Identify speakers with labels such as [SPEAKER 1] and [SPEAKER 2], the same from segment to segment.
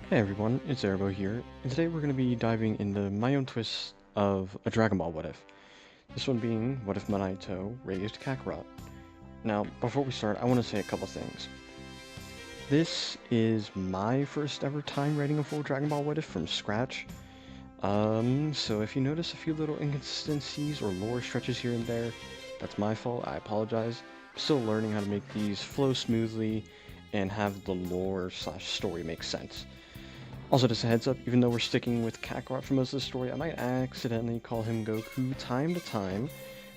[SPEAKER 1] Hey everyone, it's JustAiriBo here, and today we're going to be diving into my own twist of a Dragon Ball What If. This one being, what if Monaito raised Kakarot? Now, before we start, I want to say a couple things. This is my first ever time writing a full Dragon Ball What If from scratch. So if you notice a few little inconsistencies or lore stretches here and there, that's my fault, I apologize. I'm still learning how to make these flow smoothly and have the lore slash story make sense. Also, just a heads up, even though we're sticking with Kakarot for most of the story, I might accidentally call him Goku time to time,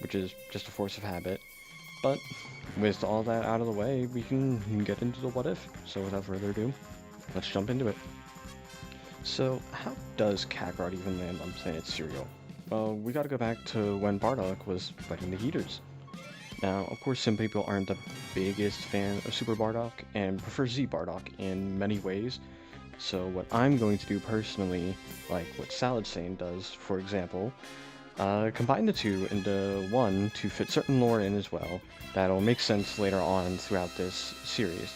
[SPEAKER 1] which is just a force of habit. But with all that out of the way, we can get into the what if. So without further ado, let's jump into it. So how does Kakarot even land on planet Cereal? Well, we gotta go back to when Bardock was fighting the Heaters. Now, of course, some people aren't the biggest fan of Super Bardock and prefer Z Bardock in many ways. So what I'm going to do personally, like what Salad Sane does, for example, combine the two into one to fit certain lore in as well. That'll make sense later on throughout this series.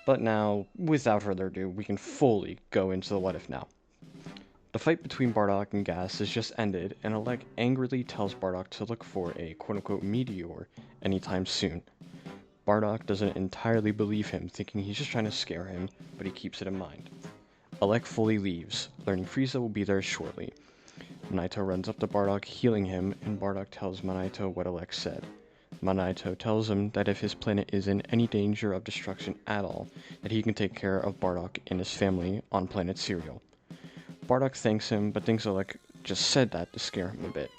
[SPEAKER 1] But now, without further ado, we can fully go into the what if now. The fight between Bardock and Gas has just ended, and Alec angrily tells Bardock to look for a quote-unquote meteor anytime soon. Bardock doesn't entirely believe him, thinking he's just trying to scare him, but he keeps it in mind. Alec fully leaves, learning Frieza will be there shortly. Monaito runs up to Bardock, healing him, and Bardock tells Monaito what Alec said. Monaito tells him that if his planet is in any danger of destruction at all, that he can take care of Bardock and his family on planet Cereal. Bardock thanks him, but thinks Alec just said that to scare him a bit.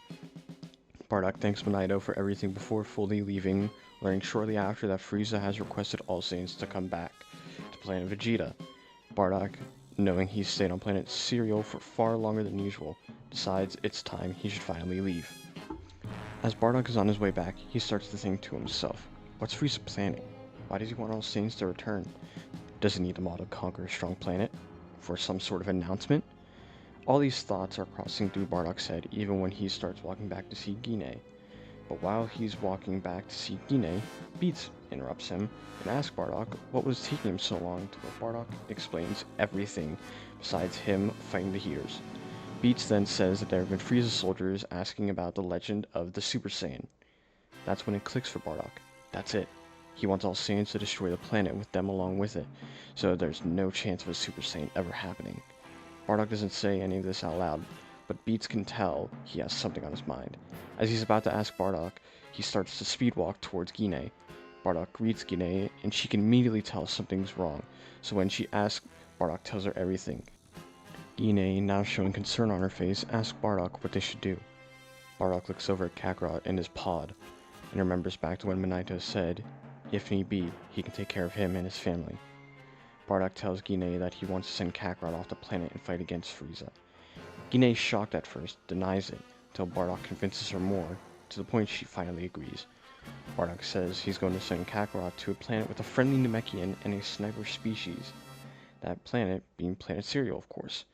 [SPEAKER 1] Bardock thanks Monaito for everything before fully leaving, learning shortly after that Frieza has requested all Saiyans to come back to Planet Vegeta. Bardock, knowing he's stayed on Planet Cereal for far longer than usual, decides it's time he should finally leave. As Bardock is on his way back, he starts to think to himself, what's Frieza planning? Why does he want all Saiyans to return? Does he need them all to conquer a strong planet? For some sort of announcement? All these thoughts are crossing through Bardock's head even when he starts walking back to see Guinea. But while he's walking back to see Guinea, Beats interrupts him and asks Bardock what was taking him so long, to where Bardock explains everything besides him fighting the Heaters. Beats then says that there have been Frieza soldiers asking about the legend of the Super Saiyan. That's when it clicks for Bardock. That's it. He wants all Saiyans to destroy the planet with them along with it, so there's no chance of a Super Saiyan ever happening. Bardock doesn't say any of this out loud, but Beats can tell he has something on his mind. As he's about to ask Bardock, he starts to speedwalk towards Guinea. Bardock greets Guinea, and she can immediately tell something's wrong, so when she asks, Bardock tells her everything. Guinea, now showing concern on her face, asks Bardock what they should do. Bardock looks over at Kakarot in his pod, and remembers back to when Monaito said, if need be, he can take care of him and his family. Bardock tells Guinea that he wants to send Kakarot off the planet and fight against Frieza. Guinea, shocked at first, denies it, until Bardock convinces her more, to the point she finally agrees. Bardock says he's going to send Kakarot to a planet with a friendly Namekian and a sniper species. That planet being Planet Cereal, of course.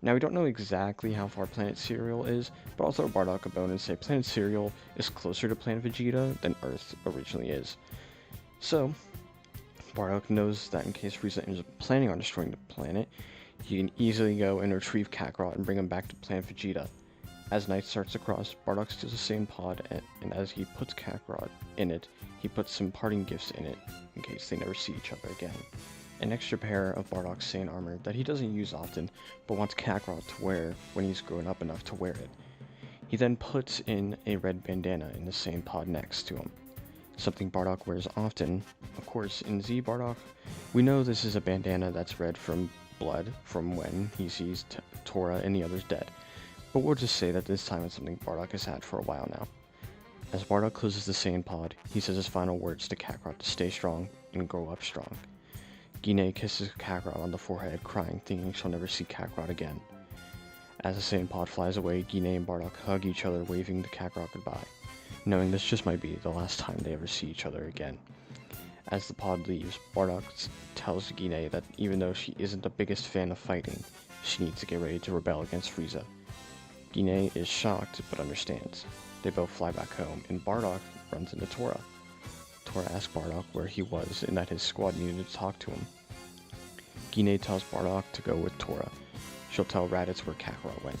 [SPEAKER 1] Now, we don't know exactly how far Planet Cereal is, but I'll throw Bardock a bone and say Planet Cereal is closer to Planet Vegeta than Earth originally is. So, Bardock knows that in case Frieza ends up planning on destroying the planet, he can easily go and retrieve Kakarot and bring him back to Planet Vegeta. As night starts to cross, Bardock steals the same pod, and as he puts Kakarot in it, he puts some parting gifts in it, in case they never see each other again. An extra pair of Bardock's Saiyan armor that he doesn't use often, but wants Kakarot to wear when he's grown up enough to wear it. He then puts in a red bandana in the same pod next to him. Something Bardock wears often. Of course, in Z Bardock, we know this is a bandana that's red from blood from when he sees Tora and the others dead, but we'll just say that this time it's something Bardock has had for a while now. As Bardock closes the Saiyan pod, he says his final words to Kakarot to stay strong and grow up strong. Guinea kisses Kakarot on the forehead, crying, thinking she'll never see Kakarot again. As the Saiyan pod flies away, Guinea and Bardock hug each other, waving to Kakarot goodbye, knowing this just might be the last time they ever see each other again. As the pod leaves, Bardock tells Guinea that even though she isn't the biggest fan of fighting, she needs to get ready to rebel against Frieza. Guinea is shocked, but understands. They both fly back home, and Bardock runs into Tora. Tora asks Bardock where he was and that his squad needed to talk to him. Gine tells Bardock to go with Tora. She'll tell Raditz where Kakarot went.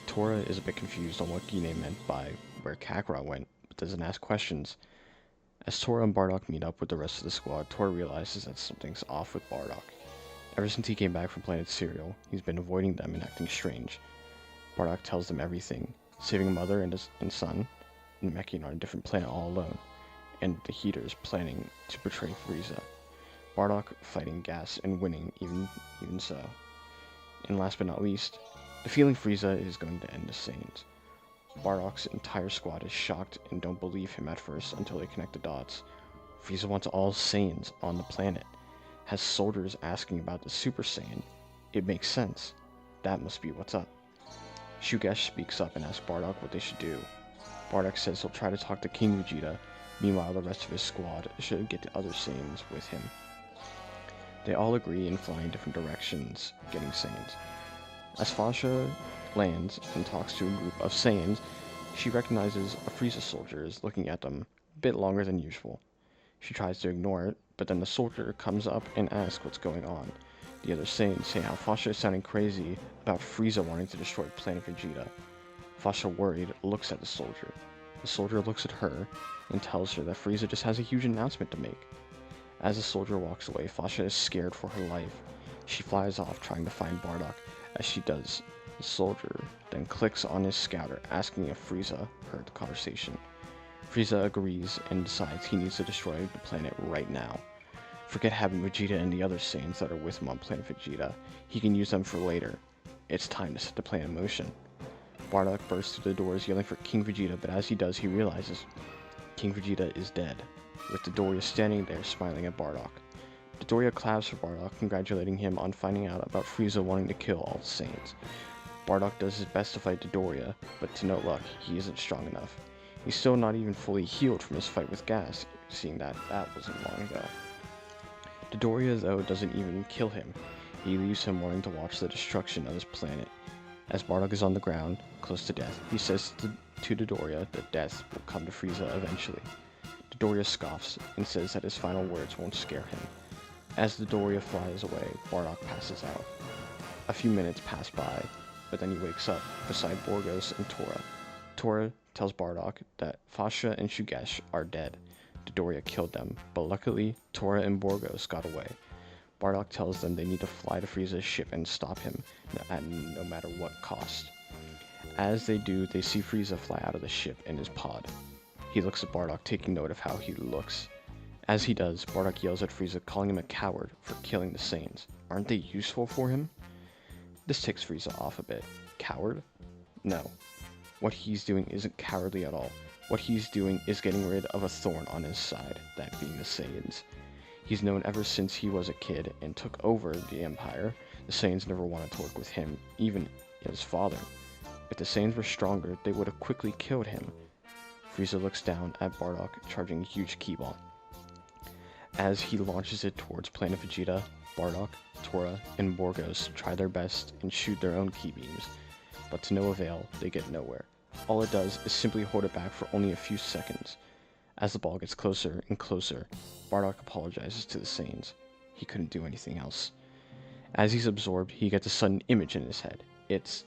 [SPEAKER 1] Tora is a bit confused on what Gine meant by where Kakarot went, but doesn't ask questions. As Tora and Bardock meet up with the rest of the squad, Tora realizes that something's off with Bardock. Ever since he came back from Planet Cereal, he's been avoiding them and acting strange. Bardock tells them everything, saving a mother and son, and Namekian on a different planet all alone, and the Heaters planning to betray Frieza. Bardock fighting Gas and winning even so. And last but not least, the feeling Frieza is going to end the Saiyans. Bardock's entire squad is shocked and don't believe him at first until they connect the dots. Frieza wants all Saiyans on the planet. Has soldiers asking about the Super Saiyan. It makes sense. That must be what's up. Shugesh speaks up and asks Bardock what they should do. Bardock says he'll try to talk to King Vegeta. Meanwhile, the rest of his squad should get the other Saiyans with him. They all agree and fly in different directions, getting Saiyans. As Fasha lands and talks to a group of Saiyans, she recognizes a Frieza soldier is looking at them a bit longer than usual. She tries to ignore it, but then the soldier comes up and asks what's going on. The other Saiyans say how Fasha is sounding crazy about Frieza wanting to destroy Planet Vegeta. Fasha, worried, looks at the soldier. The soldier looks at her and tells her that Frieza just has a huge announcement to make. As the soldier walks away, Fasha is scared for her life. She flies off trying to find Bardock. As she does, the soldier then clicks on his scouter asking if Frieza heard the conversation. Frieza agrees and decides he needs to destroy the planet right now. Forget having Vegeta and the other Saiyans that are with him on Planet Vegeta. He can use them for later. It's time to set the plan in motion. Bardock bursts through the doors yelling for King Vegeta, but as he does, he realizes King Vegeta is dead, with Dodoria standing there smiling at Bardock. Dodoria claps for Bardock, congratulating him on finding out about Frieza wanting to kill all the Saiyans. Bardock does his best to fight Dodoria, but to no luck, he isn't strong enough. He's still not even fully healed from his fight with Gas, seeing that wasn't long ago. Dodoria, though, doesn't even kill him. He leaves him wanting to watch the destruction of his planet. As Bardock is on the ground, close to death, he says to Dodoria that death will come to Frieza eventually. Dodoria scoffs and says that his final words won't scare him. As Dodoria flies away, Bardock passes out. A few minutes pass by, but then he wakes up beside Borgos and Tora. Tora tells Bardock that Fasha and Shugesh are dead. Dodoria killed them, but luckily Tora and Borgos got away. Bardock tells them they need to fly to Frieza's ship and stop him, at no matter what cost. As they do, they see Frieza fly out of the ship in his pod. He looks at Bardock, taking note of how he looks. As he does, Bardock yells at Frieza, calling him a coward for killing the Saiyans. Aren't they useful for him? This ticks Frieza off a bit. Coward? No. What he's doing isn't cowardly at all. What he's doing is getting rid of a thorn on his side, that being the Saiyans. He's known ever since he was a kid and took over the Empire. The Saiyans never wanted to work with him, even his father. If the Saiyans were stronger, they would have quickly killed him. Frieza looks down at Bardock, charging a huge ki ball. As he launches it towards Planet Vegeta, Bardock, Tora, and Borgos try their best and shoot their own ki beams, but to no avail, they get nowhere. All it does is simply hold it back for only a few seconds. As the ball gets closer and closer, Bardock apologizes to the Saiyans. He couldn't do anything else. As he's absorbed, he gets a sudden image in his head. It's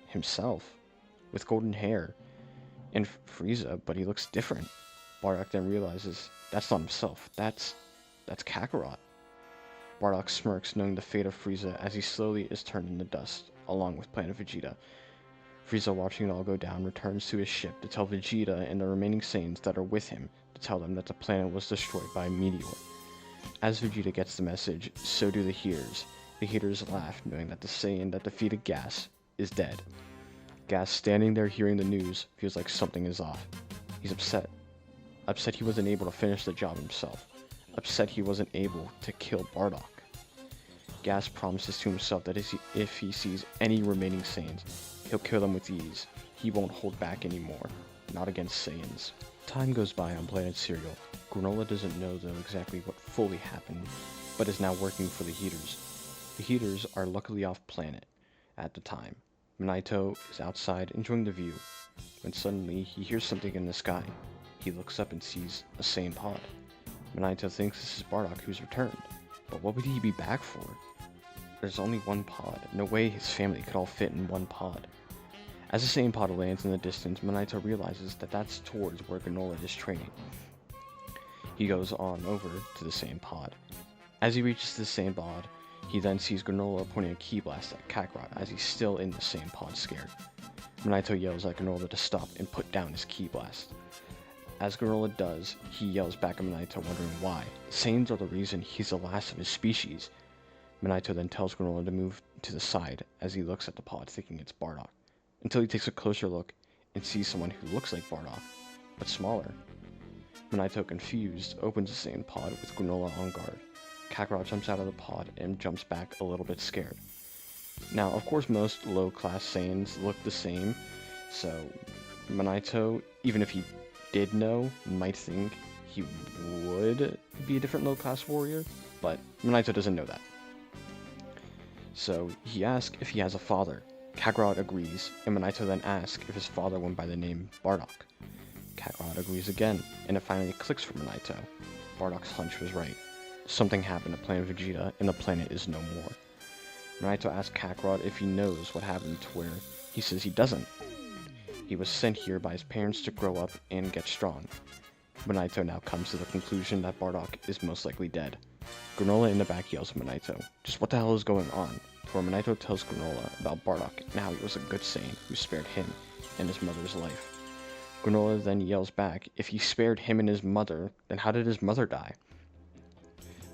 [SPEAKER 1] himself, with golden hair, and Frieza, but he looks different. Bardock then realizes that's not himself, that's Kakarot. Bardock smirks, knowing the fate of Frieza as he slowly is turned into dust, along with Planet Vegeta. Frieza, watching it all go down, returns to his ship to tell Vegeta and the remaining Saiyans that are with him to tell them that the planet was destroyed by a meteor. As Vegeta gets the message, so do the Heaters. The Heaters laugh, knowing that the Saiyan that defeated Gas is dead. Gas, standing there hearing the news, feels like something is off. He's upset. Upset he wasn't able to finish the job himself. Upset he wasn't able to kill Bardock. Gas promises to himself that if he sees any remaining Saiyans, he'll kill them with ease. He won't hold back anymore. Not against Saiyans. Time goes by on Planet Cereal. Granola doesn't know though exactly what fully happened, but is now working for the Heaters. The Heaters are luckily off planet at the time. Monaito is outside enjoying the view, when suddenly he hears something in the sky. He looks up and sees a Saiyan pod. Monaito thinks this is Bardock who's returned, but what would he be back for? there's only one pod. No way his family could all fit in one pod. As the same pod lands in the distance, Monaito realizes that that's towards where Granola is training. He goes on over to the same pod. As he reaches the same pod, he then sees Granola pointing a ki blast at Kakarot as he's still in the same pod scared. Monaito yells at Granola to stop and put down his ki blast. As Granola does, he yells back at Monaito wondering why. Saiyans are the reason he's the last of his species. Monaito then tells Granola to move to the side as he looks at the pod thinking it's Bardock, until he takes a closer look and sees someone who looks like Bardock, but smaller. Monaito, confused, opens the same pod with Granola on guard. Kakarot jumps out of the pod and jumps back a little bit scared. Now, of course, most low-class Saiyans look the same, so Monaito, even if he did know, might think he would be a different low-class warrior, but Monaito doesn't know that. So he asks if he has a father. Kakarot agrees, and Monaito then asks if his father went by the name Bardock. Kakarot agrees again, and it finally clicks for Monaito. Bardock's hunch was right. Something happened to Planet Vegeta, and the planet is no more. Monaito asks Kakarot if he knows what happened to where he says he doesn't. He was sent here by his parents to grow up and get strong. Monaito now comes to the conclusion that Bardock is most likely dead. Granola in the back yells at Monaito, just what the hell is going on? Where Monaito tells Granola about Bardock and how he was a good Saiyan who spared him and his mother's life. Granola then yells back, if he spared him and his mother, then how did his mother die?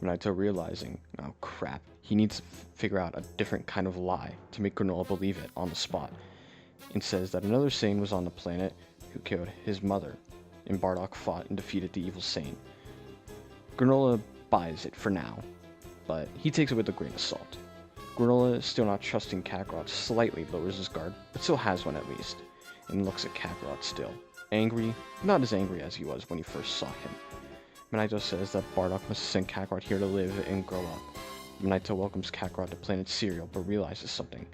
[SPEAKER 1] Monaito, realizing, oh crap, he needs to figure out a different kind of lie to make Granola believe it on the spot, and says that another Saiyan was on the planet who killed his mother, and Bardock fought and defeated the evil Saiyan. Granola buys it for now, but he takes it with a grain of salt. Granola, still not trusting Kakarot, slightly lowers his guard, but still has one at least, and looks at Kakarot still. Angry, not as angry as he was when he first saw him. Monaito says that Bardock must have sent Kakarot here to live and grow up. Monaito welcomes Kakarot to Planet Cereal, but realizes something.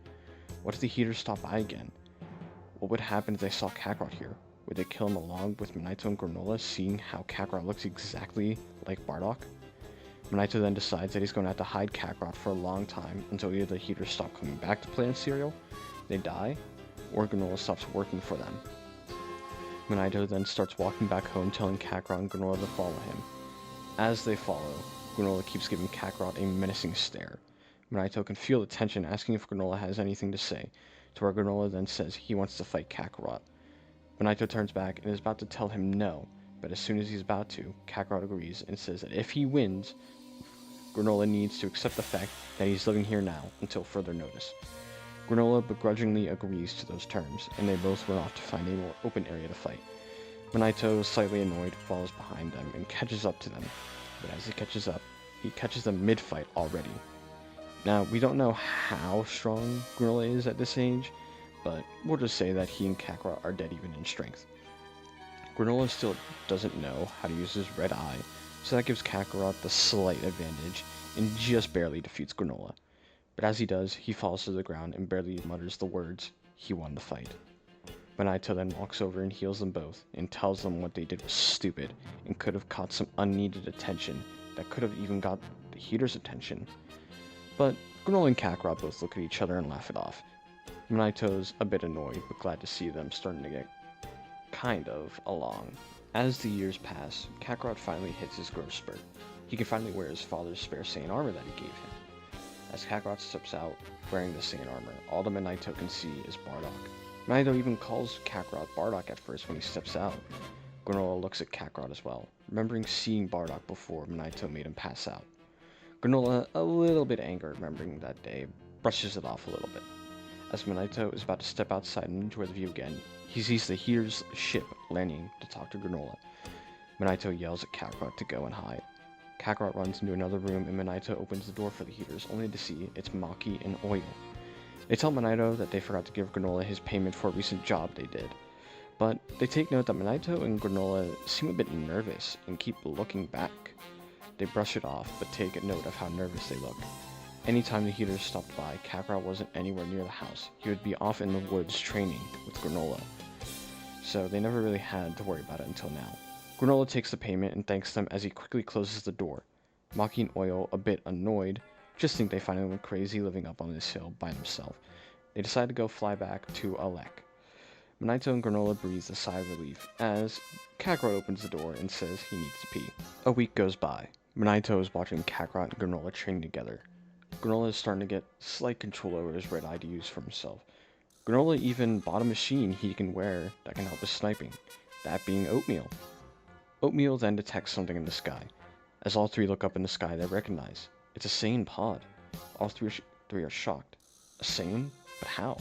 [SPEAKER 1] What if the heaters stop by again? What would happen if they saw Kakarot here? Would they kill him along with Monaito and Granola, seeing how Kakarot looks exactly like Bardock? Monaito then decides that he's going to have to hide Kakarot for a long time until either the heaters stop coming back to Planet Cereal, they die, or Granola stops working for them. Monaito then starts walking back home, telling Kakarot and Granola to follow him. As they follow, Granola keeps giving Kakarot a menacing stare. Monaito can feel the tension, asking if Granola has anything to say, to where Granola then says he wants to fight Kakarot. Monaito turns back and is about to tell him no, but as soon as he's about to, Kakarot agrees and says that if he wins, Granola needs to accept the fact that he's living here now until further notice. Granola begrudgingly agrees to those terms, and they both run off to find a more open area to fight. Monaito, slightly annoyed, follows behind them and catches up to them, but as he catches them mid-fight already. Now, we don't know how strong Granola is at this age, but we'll just say that he and Kakarot are dead even in strength. Granola still doesn't know how to use his red eye, so that gives Kakarot the slight advantage and just barely defeats Granola. But as he does, he falls to the ground and barely mutters the words, he won the fight. Monaito then walks over and heals them both, and tells them what they did was stupid, and could have caught some unneeded attention that could have even got the heater's attention. But Granola and Kakarot both look at each other and laugh it off. Monaito's a bit annoyed, but glad to see them starting to get kind of along. As the years pass, Kakarot finally hits his growth spurt. He can finally wear his father's spare Saiyan armor that he gave him. As Kakarot steps out, wearing the Saiyan armor, all that Monaito can see is Bardock. Monaito even calls Kakarot Bardock at first when he steps out. Granola looks at Kakarot as well, remembering seeing Bardock before Monaito made him pass out. Granola, a little bit angered remembering that day, brushes it off a little bit. As Monaito is about to step outside and enjoy the view again, he sees the heater's ship landing to talk to Granola. Monaito yells at Kakarot to go and hide. Kakarot runs into another room and Monaito opens the door for the heaters, only to see it's Maki and Oil. They tell Monaito that they forgot to give Granola his payment for a recent job they did, but they take note that Monaito and Granola seem a bit nervous and keep looking back. They brush it off, but take note of how nervous they look. Anytime the heaters stopped by, Kakarot wasn't anywhere near the house. He would be off in the woods training with Granola, so they never really had to worry about it until now. Granola takes the payment and thanks them as he quickly closes the door. Maki and Oil, a bit annoyed, just think they finally went crazy living up on this hill by themselves. They decide to go fly back to Alec. Monaito and Granola breathe a sigh of relief as Kakarot opens the door and says he needs to pee. A week goes by. Monaito is watching Kakarot and Granola train together. Granola is starting to get slight control over his red ideas for himself. Granola even bought a machine he can wear that can help his sniping, that being Oatmeal. Oatmeal then detects something in the sky. As all three look up in the sky, they recognize it's a Saiyan pod. All three are shocked. A Saiyan? But how?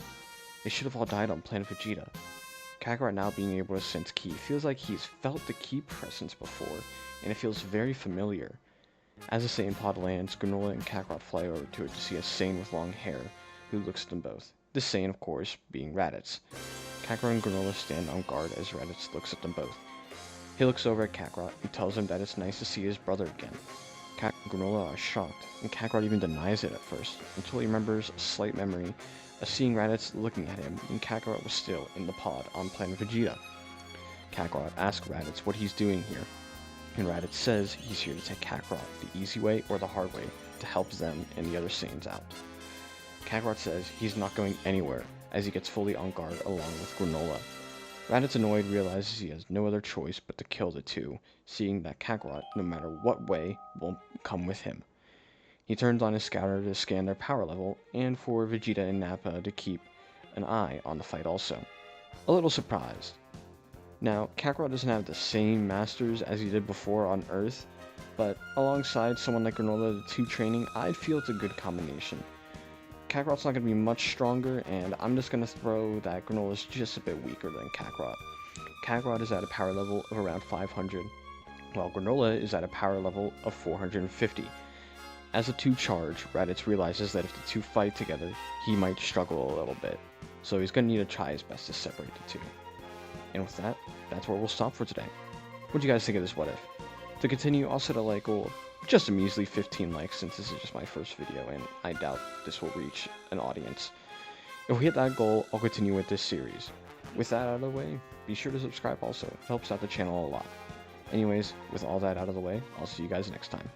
[SPEAKER 1] They should have all died on Planet Vegeta. Kakarot, now being able to sense Ki, feels like he's felt the Ki presence before, and it feels very familiar. As the Saiyan pod lands, Granola and Kakarot fly over to it to see a Saiyan with long hair, who looks at them both. This Saiyan, of course, being Raditz. Kakarot and Granola stand on guard as Raditz looks at them both. He looks over at Kakarot and tells him that it's nice to see his brother again. Kakarot and Granola are shocked, and Kakarot even denies it at first, until he remembers a slight memory of seeing Raditz looking at him when Kakarot was still in the pod on Planet Vegeta. Kakarot asks Raditz what he's doing here, and Raditz says he's here to take Kakarot the easy way or the hard way to help them and the other Saiyans out. Kakarot says he's not going anywhere as he gets fully on guard along with Granola. Raditz, annoyed, realizes he has no other choice but to kill the two, seeing that Kakarot, no matter what way, won't come with him. He turns on his scouter to scan their power level, and for Vegeta and Nappa to keep an eye on the fight also. A little surprised. Now, Kakarot doesn't have the same masters as he did before on Earth, but alongside someone like Granola, the two training, I feel it's a good combination. Kakarot's not going to be much stronger, and I'm just going to throw that Granola's just a bit weaker than Kakarot. Kakarot is at a power level of around 500, while Granola is at a power level of 450. As the two charge, Raditz realizes that if the two fight together, he might struggle a little bit, so he's going to need to try his best to separate the two. And with that, that's where we'll stop for today. What do you guys think of this what if? To continue, I'll set a like goal of just a measly 15 likes since this is just my first video and I doubt this will reach an audience. If we hit that goal, I'll continue with this series. With that out of the way, be sure to subscribe also, it helps out the channel a lot. Anyways, with all that out of the way, I'll see you guys next time.